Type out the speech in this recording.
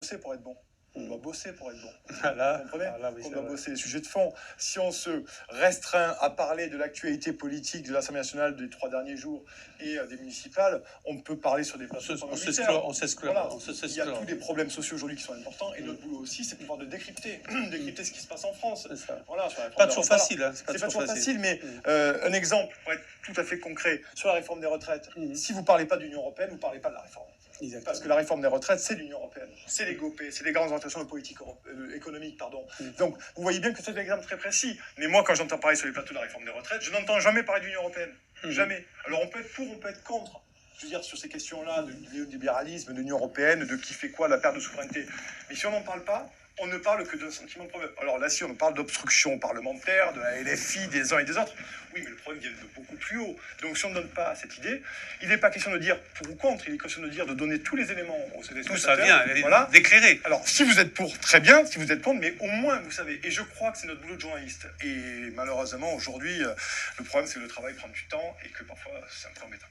bosser pour être bon. On doit bosser pour être bon. Là, Vous comprenez? oui, On doit bosser les sujets de fond. Si on se restreint à parler de l'actualité politique de l'Assemblée nationale des 3 derniers jours et des municipales, on peut parler sur des plateaux. On s'exclure. Voilà. Il y a tous des problèmes sociaux aujourd'hui qui sont importants et notre boulot aussi, c'est pouvoir de décrypter ce qui se passe en France. Voilà, sur la pas toujours facile. Hein, c'est pas toujours facile, mais un exemple pour être tout à fait concret sur la réforme des retraites. Si vous parlez pas de l'Union européenne, vous parlez pas de la réforme. Exactement. Parce que la réforme des retraites, c'est l'Union européenne, c'est les GOPE, c'est les grandes orientations de politique économique, pardon. Donc, vous voyez bien que c'est un exemple très précis. Mais moi, quand j'entends parler sur les plateaux de la réforme des retraites, je n'entends jamais parler de l'Union européenne. Jamais. Alors, on peut être pour, on peut être contre. Je veux dire, sur ces questions-là, de néolibéralisme, de l'Union européenne, de qui fait quoi, la perte de souveraineté. Mais si on n'en parle pas, on ne parle que d'un sentiment de problème. Alors là, si on parle d'obstruction parlementaire, de la LFI, des uns et des autres, oui, mais le problème vient de beaucoup plus haut. Donc si on ne donne pas cette idée, il n'est pas question de dire pour ou contre, il est question de dire de donner tous les éléments aux téléspectateurs. Tout ça vient, voilà, d'éclairer. Alors, si vous êtes pour, très bien, si vous êtes contre, mais au moins, vous savez, et je crois que c'est notre boulot de journaliste. Et malheureusement, aujourd'hui, le problème, c'est que le travail prend du temps et que parfois, c'est un peu embêtant.